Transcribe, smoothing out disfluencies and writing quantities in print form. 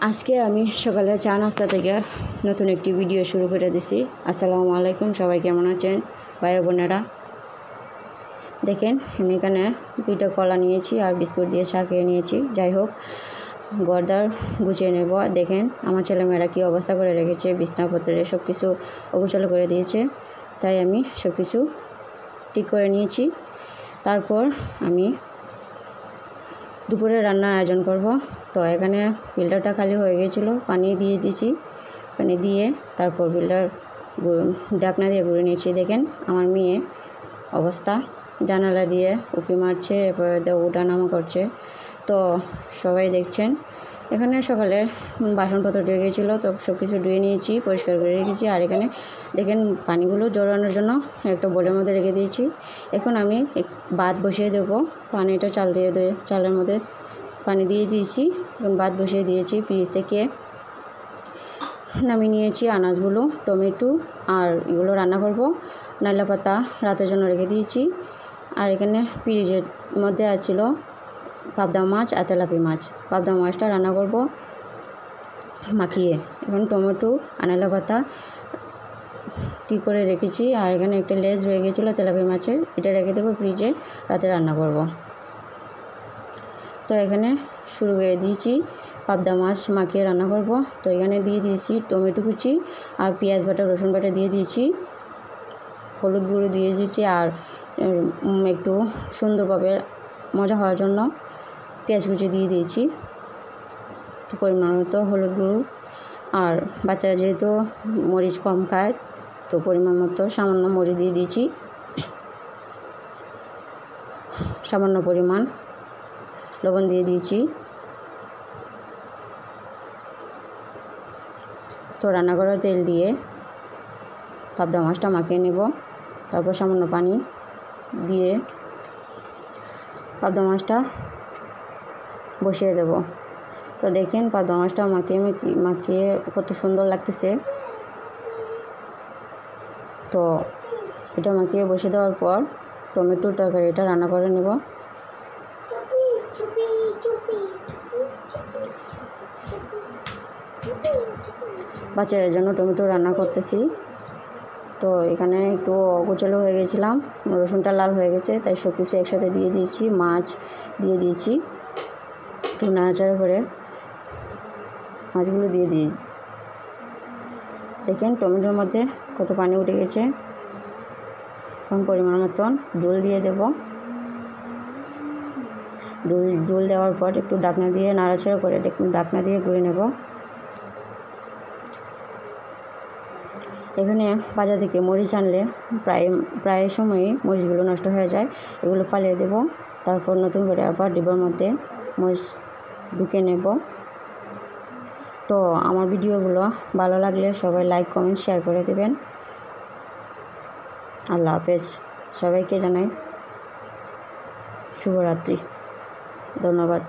আজকে আমি সকালে চা নাস্তা থেকে নতুন একটি ভিডিও শুরু করে দিছি। আসসালামু আলাইকুম, সবাই কেমন আছেন ভাই বোনেরা। দেখেন আমি এখানে 2টা কলা নিয়েছি আর বিস্কুট দিয়ে চা খেয়ে নিয়েছি। যাই হোক, ঘরদার গুছিয়ে নেব। দেখেন আমার ছেলেমেয়েরা কী অবস্থা করে রেখেছে, বিছনাপত্রে সব কিছু অগোছালো করে দিয়েছে, তাই আমি সব কিছু ঠিক করে নিয়েছি। তারপর আমি দুপুরে রান্নার আয়োজন করব। তো এখানে ফিল্টারটা খালি হয়ে গেছিলো, পানি দিয়ে দিয়েছি। পানি দিয়ে তারপর ফিল্টার ঢাকনা দিয়ে ঘুরে নিয়েছি। দেখেন আমার মেয়ে অবস্থা, জানালা দিয়ে উঁকি মারছে, এরপর ওঠানামা করছে। তো সবাই দেখছেন। এখানে সকালে বাসনপত্র ধুয়ে গেছিলো, তো সব কিছু ধুয়ে নিয়েছি, পরিষ্কার করে রেখেছি। আর এখানে দেখেন পানিগুলো জড়ানোর জন্য একটা বোলের মধ্যে রেখে দিয়েছি। এখন আমি ভাত বসিয়ে দেবো। পানিটা চালের মধ্যে পানি দিয়ে দিয়েছি। এখন ভাত বসিয়ে দিয়েছি। ফ্রিজ থেকে নামিয়ে নিয়েছি আনাজগুলো, টমেটো আর এগুলো রান্না করব। নাইলা পাতা রাতের জন্য রেখে দিয়েছি। আর এখানে ফ্রিজের মধ্যে আছিল পাবদা মাছ আর তেলাপি মাছ। পাবদা মাছটা রান্না করব মাখিয়ে। এখন টমেটো আর নাইলা পাতা কী করে রেখেছি, আর এখানে একটা লেজ রয়ে গেছিলো তেলাপি মাছের, এটা রেখে দেবো ফ্রিজে, রাতে রান্না করব। তো এখানে শুরু করে দিয়েছি, পাবদা মাছ মাখিয়ে রান্না করব। তো এখানে দিয়ে দিয়েছি টমেটো কুচি আর পেঁয়াজ বাটা, রসুন বাটা দিয়ে দিয়েছি, হলুদ গুঁড়ো দিয়ে দিয়েছি। আর একটু সুন্দরভাবে মজা হওয়ার জন্য পেঁয়াজ কুচি দিয়ে দিয়েছি, তো পরিমাণ মতো হলুদ গুঁড়ো। আর বাচ্চারা যেহেতু মরিচ কম খায়, তো পরিমাণ মতো সামান্য মরিচ দিয়ে দিয়েছি, সামান্য পরিমাণ লবণ দিয়ে দিয়েছি। তো রান্না করা তেল দিয়ে পাবদা মাছটা মাখিয়ে নেব। তারপর সামান্য পানি দিয়ে পাবদা মাছটা বসিয়ে দেব। তো দেখেন পাবদা মাছটা মাখিয়ে কত সুন্দর লাগতেছে। তো এটা মাখিয়ে বসিয়ে দেওয়ার পর টমেটোর তরকারিটা রান্না করে নেব। বাচ্চাদের জন্য টমেটো রান্না করতেছি। তো এখানে একটু অগোছালো হয়ে গেছিলাম, রসুনটা লাল হয়ে গেছে, তাই সব কিছু একসাথে দিয়ে দিয়েছি। মাছ দিয়ে দিয়েছি, একটু নাড়াচাড়া করে মাছগুলো দিয়ে দিয়েছি। দেখেন টমেটোর মধ্যে কত পানি উঠে গেছে। এখন পরিমাণ মতন জল দিয়ে দেব। জল দেওয়ার পর একটু ঢাকনা দিয়ে নাড়াচাড়া করে ঢাকনা দিয়ে ঘুরে নেব। এখানে বাজার থেকে মরিচ আনলে প্রায় সময়ই মরিচগুলো নষ্ট হয়ে যায়, এগুলো ফালিয়ে দেব। তারপর নতুন করে আবার ডিব্বার মধ্যে মরিচ ঢুকে নেব। তো আমার ভিডিওগুলো ভালো লাগলে সবাই লাইক, কমেন্ট, শেয়ার করে দেবেন। আল্লাহ হাফেজ। সবাইকে জানাই শুভরাত্রি। ধন্যবাদ।